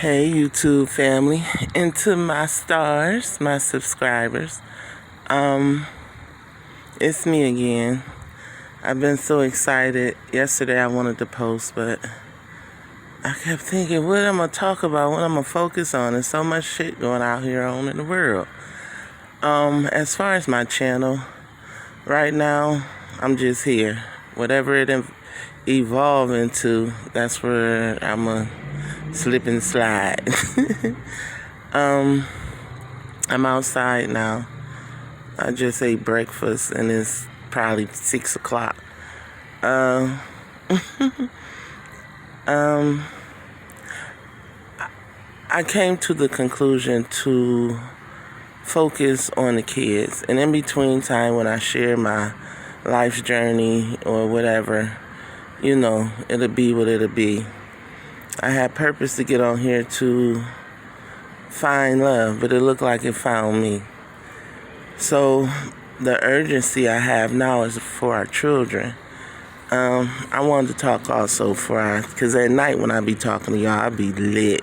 Hey YouTube family, and to my stars, my subscribers. It's me again. I've been so excited. Yesterday I wanted to post, but I kept thinking, what I'm gonna talk about, what I'm gonna focus on. There's so much shit going out here on in the world. As far as my channel, right now, I'm just here. Whatever it evolve into, that's where I'm gonna slip and slide. I'm outside now. I just ate breakfast and it's probably 6 o'clock. Um, I came to the conclusion to focus on the kids. And in between time when I share my life's journey or whatever, it'll be what it'll be. I had purpose to get on here to find love, but it looked like it found me. So the urgency I have now is for our children. I wanted to talk also because at night when I be talking to y'all, I be lit.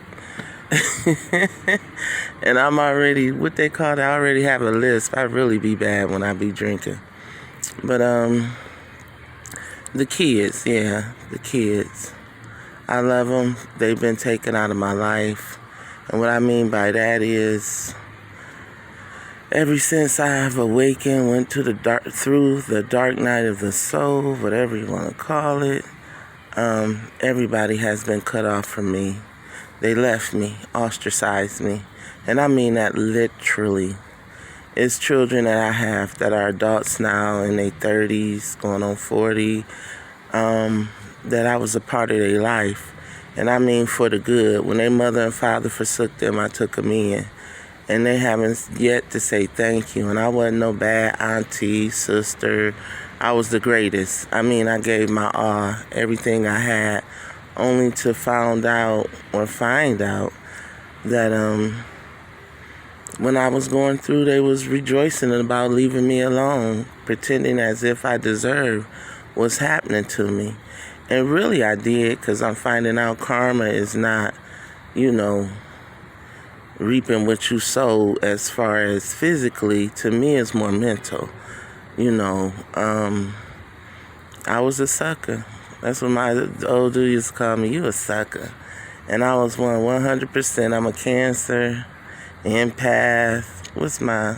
And I'm already, what they call it, I already have a lisp. I really be bad when I be drinking. But the kids, the kids. I love them. They've been taken out of my life. And what I mean by that is, ever since I've awakened, went to through the dark night of the soul, whatever you want to call it, everybody has been cut off from me. They left me, ostracized me. And I mean that literally. It's children that I have that are adults now in their 30s, going on 40, that I was a part of their life. And I mean for the good. When their mother and father forsook them, I took them in. And they haven't yet to say thank you. And I wasn't no bad auntie, sister. I was the greatest. I mean, I gave my all, everything I had, only to find out that when I was going through, they was rejoicing about leaving me alone, pretending as if I deserved what's happening to me. And really I did, because I'm finding out karma is not, reaping what you sow as far as physically. To me, it's more mental. I was a sucker. That's what my old dude used to call me. You a sucker. And I was 100%. I'm a Cancer, empath.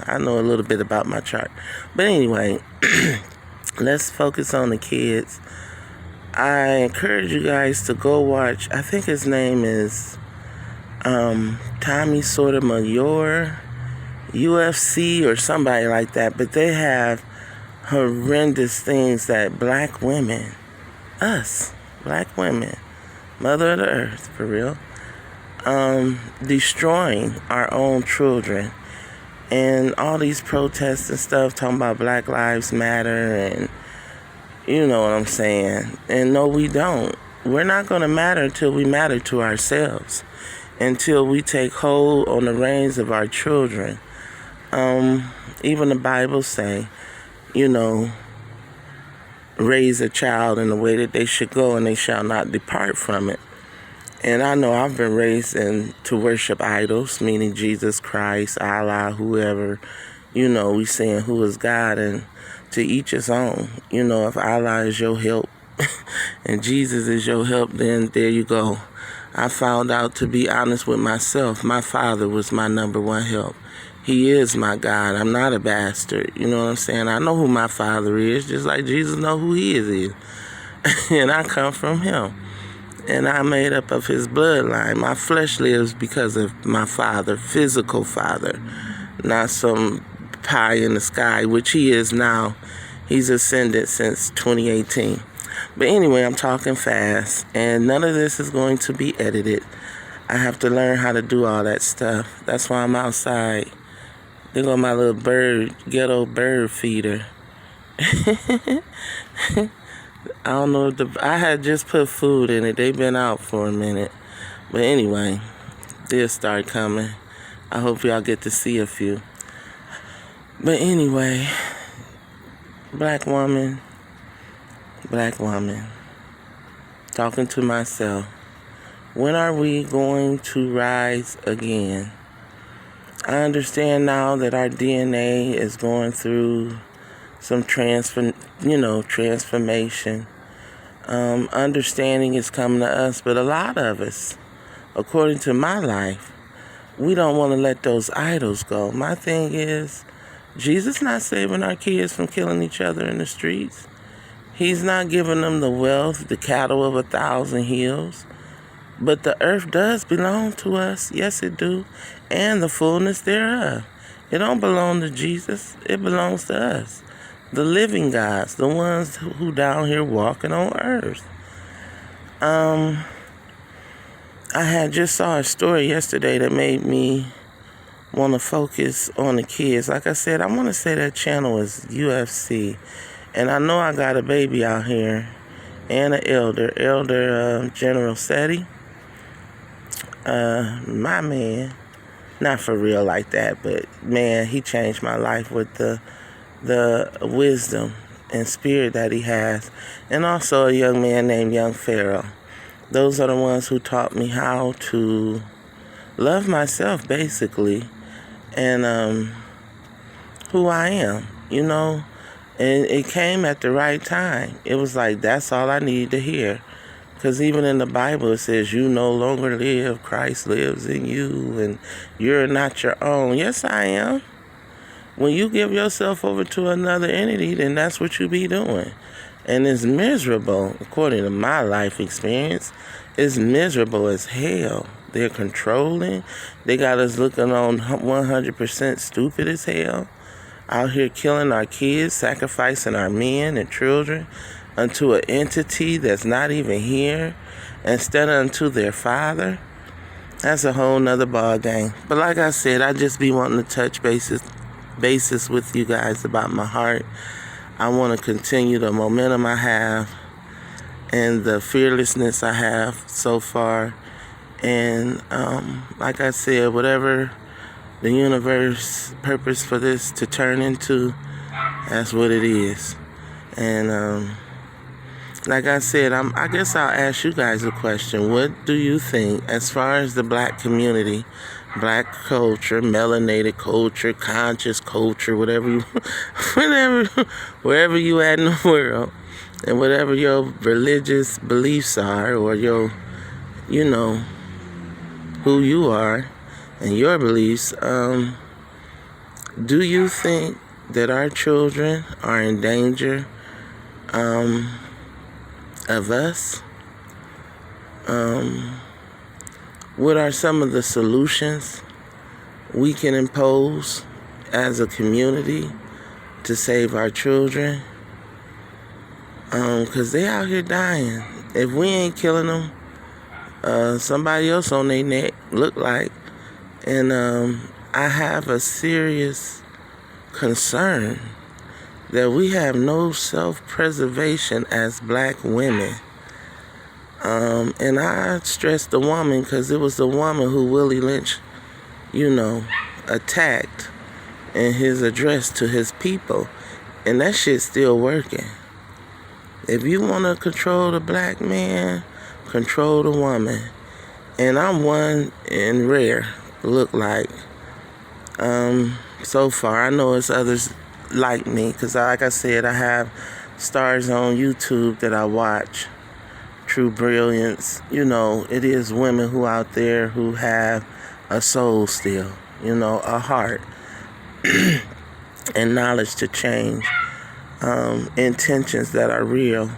I know a little bit about my chart. But anyway, let's focus on the kids. I encourage you guys to go watch, I think his name is Tommy Sotomayor, UFC or somebody like that. But they have horrendous things that black women, black women, mother of the earth, for real, destroying our own children. And all these protests and stuff talking about Black Lives Matter, and you know what I'm saying. And no, we don't. We're not going to matter until we matter to ourselves, until we take hold on the reins of our children. Even the Bible say, raise a child in the way that they should go, and they shall not depart from it. And I know I've been raised to worship idols, meaning Jesus Christ, Allah, whoever, we saying who is God, and to each his own. If Allah is your help and Jesus is your help, then there you go. I found out, to be honest with myself, my father was my number one help. He is my God. I'm not a bastard. You know what I'm saying? I know who my father is, just like Jesus know who he is. And I come from him. And I'm made up of his bloodline. My flesh lives because of my father, physical father, not some pie in the sky, which he is now. He's ascended since 2018. But anyway, I'm talking fast, and none of this is going to be edited. I have to learn how to do all that stuff. That's why I'm outside. There go my little ghetto bird feeder. I don't know if I had just put food in it. They've been out for a minute. But anyway, they'll start coming. I hope y'all get to see a few. But anyway, black woman, talking to myself. When are we going to rise again? I understand now that our DNA is going through some transformation. Understanding is coming to us, but a lot of us, according to my life, we don't want to let those idols go. My thing is, Jesus not saving our kids from killing each other in the streets. He's not giving them the wealth, the cattle of 1,000 hills. But the earth does belong to us. Yes, it do. And the fullness thereof. It don't belong to Jesus. It belongs to us. The living gods. The ones who down here walking on earth. I had just saw a story yesterday that made me want to focus on the kids. Like I said, I want to say that channel is UFC. And I know I got a baby out here. And an elder General Seti. My man, not for real like that, but man, he changed my life with the wisdom and spirit that he has. And also a young man named Young Pharaoh. Those are the ones who taught me how to love myself, basically, and who I am, And it came at the right time. It was like, that's all I needed to hear. Because even in the Bible, it says, you no longer live, Christ lives in you, and you're not your own. Yes, I am. When you give yourself over to another entity, then that's what you be doing. And it's miserable, according to my life experience. It's miserable as hell. They're controlling. They got us looking on 100% stupid as hell. Out here killing our kids, sacrificing our men and children unto an entity that's not even here, instead of unto their father. That's a whole nother ball game. But like I said, I just be wanting to touch bases with you guys about my heart. I want to continue the momentum I have and the fearlessness I have so far. And like I said, whatever the universe purpose for this to turn into, that's what it is. And like I said, I guess I'll ask you guys a question. What do you think as far as the black community, black culture, melanated culture, conscious culture, wherever you at in the world, and whatever your religious beliefs are, or your, who you are and your beliefs, do you think that our children are in danger of us? What are some of the solutions we can impose as a community to save our children? Because they out here dying. If we ain't killing them, somebody else on their neck look like. And I have a serious concern that we have no self-preservation as black women. And I stress the woman because it was the woman who Willie Lynch, attacked in his address to his people. And that shit's still working. If you want to control the black man, control the woman. And I'm one in rare, look like. So far, I know it's others like me, because like I said, I have stars on YouTube that I watch. True Brilliance. It is women who out there who have a soul still, a heart and knowledge to change, intentions that are real.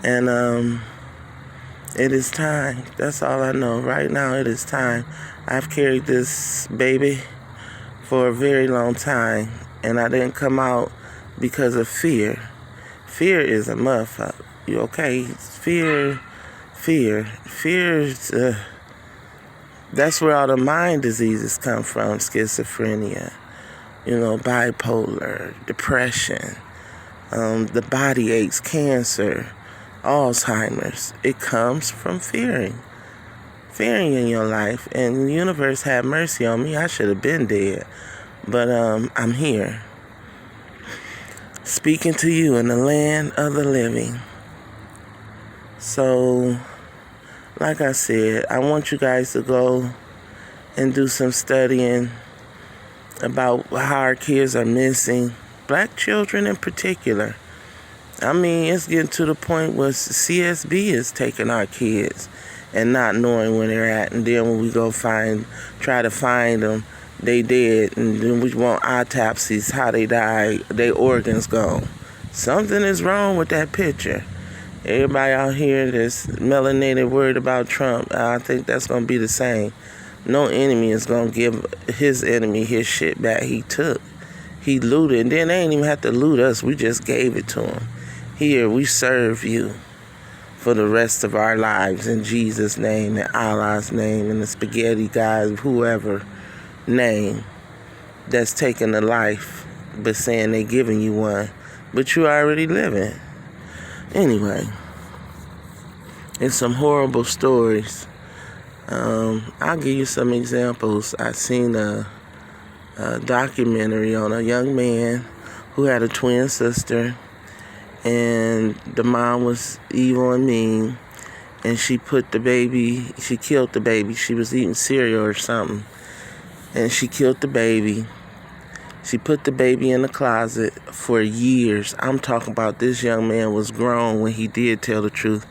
And it is time. That's all I know. Right now, it is time. I've carried this baby for a very long time, and I didn't come out because of fear. Fear is a motherfucker. You okay? Fear is, that's where all the mind diseases come from. Schizophrenia, bipolar, depression, the body aches, cancer, Alzheimer's. It comes from fearing in your life. And the universe had mercy on me. I should have been dead, but I'm here, speaking to you in the land of the living. So, like I said, I want you guys to go and do some studying about how our kids are missing, black children in particular. I mean, it's getting to the point where CSB is taking our kids and not knowing where they're at. And then when we go try to find them, they dead. And then we want autopsies, how they died, their organs gone. Something is wrong with that picture. Everybody out here that's melanated worried about Trump, I think that's going to be the same. No enemy is going to give his enemy his shit back he took. He looted, and then they ain't even have to loot us. We just gave it to him. Here, we serve you for the rest of our lives in Jesus' name, in Allah's name, in the spaghetti guys, whoever name that's taking a life but saying they giving you one, but you already living. Anyway, it's some horrible stories. I'll give you some examples. I seen a documentary on a young man who had a twin sister, and the mom was evil and mean, and she killed the baby. She was eating cereal or something, and she killed the baby. She put the baby in the closet for years. I'm talking about this young man was grown when he did tell the truth.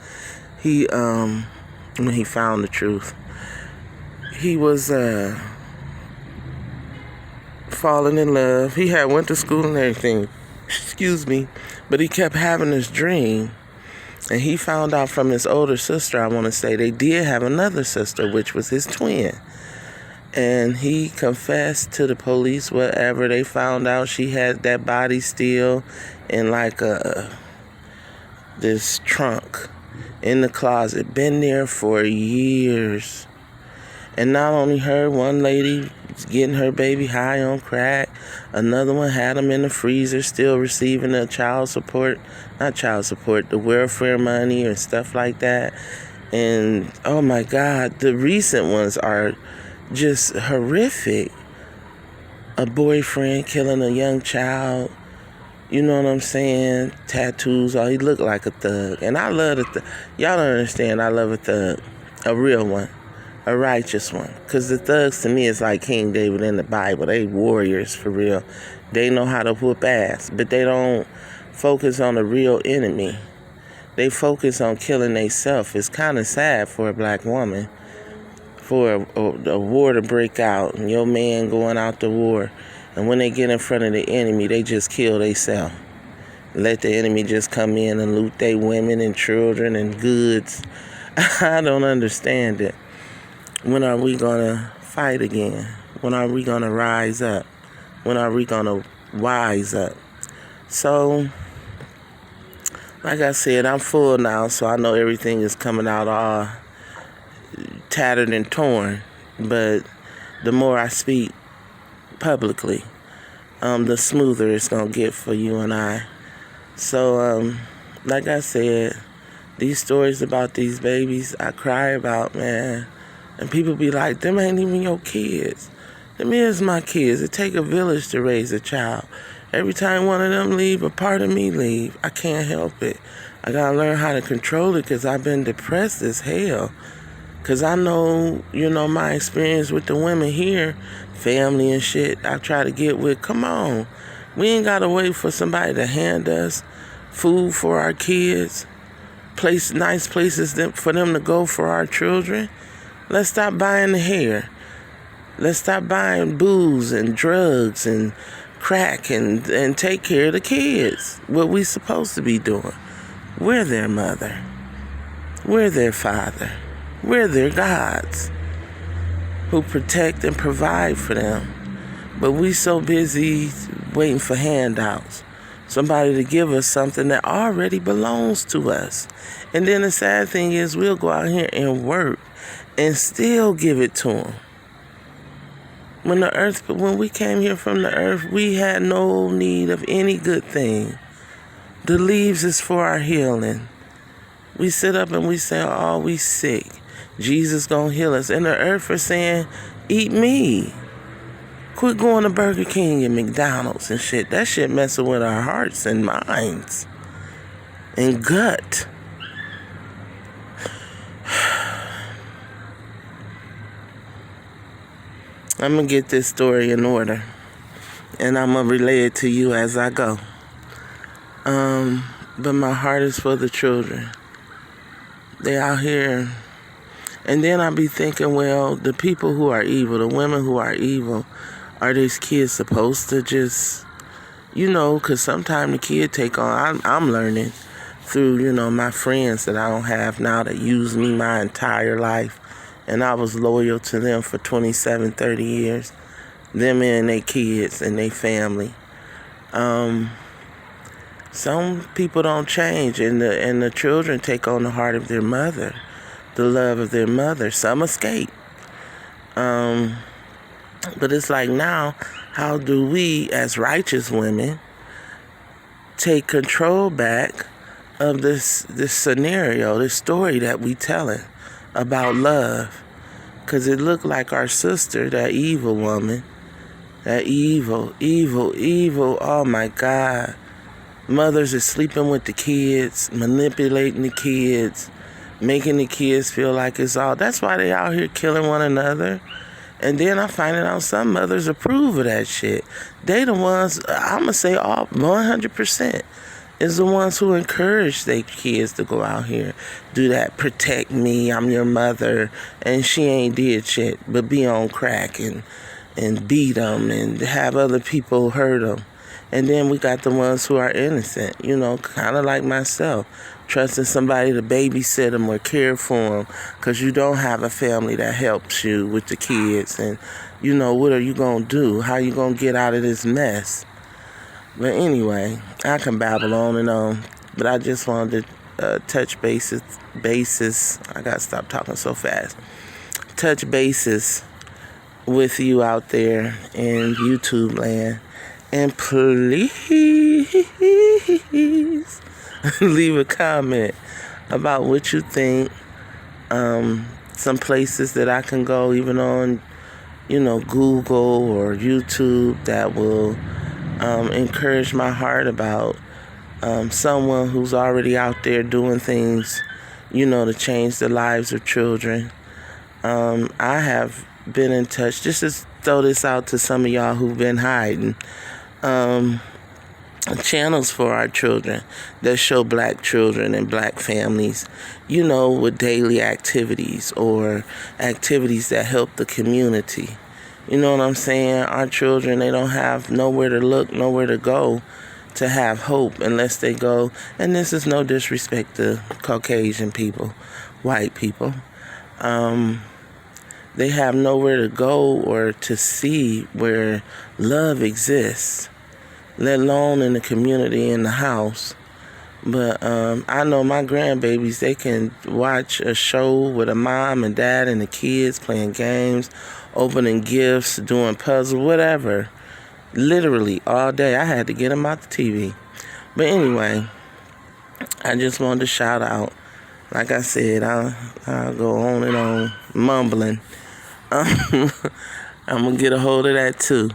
When he found the truth. He was falling in love. He had went to school and everything. Excuse me. But he kept having this dream. And he found out from his older sister, I want to say, they did have another sister, which was his twin. And he confessed to the police, whatever. They found out she had that body still in like this trunk in the closet. Been there for years. And not only her, one lady was getting her baby high on crack. Another one had him in the freezer still receiving the the welfare money or stuff like that. And oh my God, the recent ones are just horrific. A boyfriend killing a young child. You know what I'm saying? Tattoos. He looked like a thug. And I love the thug. Y'all don't understand. I love a thug. A real one. A righteous one. Because the thugs to me is like King David in the Bible. They warriors for real. They know how to whoop ass. But they don't focus on the real enemy. They focus on killing themselves. It's kind of sad for a black woman. For a war to break out. And your man going out to war. And when they get in front of the enemy, they just kill themselves. Let the enemy just come in and loot their women and children and goods. I don't understand it. When are we going to fight again? When are we going to rise up? When are we going to wise up? So, like I said, I'm full now, so I know everything is coming out all tattered and torn. But the more I speak publicly, the smoother it's going to get for you and I. So, like I said, these stories about these babies, I cry about, man. And people be like, them ain't even your kids. Them is my kids. It take a village to raise a child. Every time one of them leave, a part of me leave. I can't help it. I got to learn how to control it because I've been depressed as hell. Because I know, my experience with the women here, family and shit, I try to get with, come on. We ain't got to wait for somebody to hand us food for our kids, nice places for them to go for our children. Let's stop buying the hair. Let's stop buying booze and drugs and crack and take care of the kids. What we supposed to be doing. We're their mother. We're their father. We're their gods who protect and provide for them. But we so busy waiting for handouts. Somebody to give us something that already belongs to us. And then the sad thing is we'll go out here and work and still give it to them. When we came here from the earth, we had no need of any good thing. The leaves is for our healing. We sit up and we say, oh, we sick. Jesus gonna heal us. And the earth is saying, eat me. Quit going to Burger King and McDonald's and shit. That shit messing with our hearts and minds and gut. I'm going to get this story in order, and I'm going to relay it to you as I go. But my heart is for the children. They out here. And then I be thinking, well, the people who are evil, the women who are evil, are these kids supposed to just, because sometimes the kid take on, I'm learning through, my friends that I don't have now that use me my entire life. And I was loyal to them for 27, 30 years. Them and their kids and their family. Some people don't change, and the children take on the heart of their mother, the love of their mother. Some escape. But it's like now, how do we, as righteous women, take control back of this scenario, this story that we telling about love? Because it looked like our sister, that evil woman, that evil, oh my God. Mothers are sleeping with the kids, manipulating the kids, making the kids feel like it's all. That's why they out here killing one another. And then I'm finding out some mothers approve of that shit. They the ones, I'm going to say all 100%, is the ones who encourage their kids to go out here. Do that, protect me, I'm your mother. And she ain't did shit but be on crack and beat them and have other people hurt them. And then we got the ones who are innocent, kind of like myself, trusting somebody to babysit them or care for them because you don't have a family that helps you with the kids. And, what are you going to do? How you going to get out of this mess? But anyway, I can babble on and on, but I just wanted to touch bases. I got to stop talking so fast. Touch bases with you out there in YouTube land. And please leave a comment about what you think. Some places that I can go, even on, Google or YouTube, that will encourage my heart about someone who's already out there doing things, to change the lives of children. I have been in touch, just to throw this out to some of y'all who've been hiding. Channels for our children that show black children and black families, with daily activities or activities that help the community. You know what I'm saying? Our children, they don't have nowhere to look, nowhere to go to have hope unless they go, and this is no disrespect to Caucasian people, white people. They have nowhere to go or to see where love exists, let alone in the community, in the house. But I know my grandbabies, they can watch a show with a mom and dad and the kids playing games, opening gifts, doing puzzles, whatever. Literally all day. I had to get them out the TV. But anyway, I just wanted to shout out. Like I said, I'll go on and on mumbling. I'm going to get a hold of that too.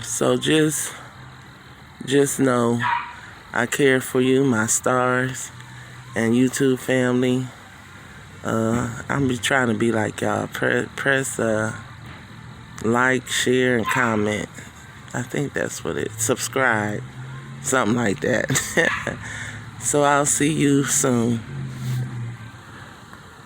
So just know I care for you, my stars and YouTube family. I'm be trying to be like y'all. Press like, share, and comment. I think that's what it. Subscribe. Something like that. So I'll see you soon.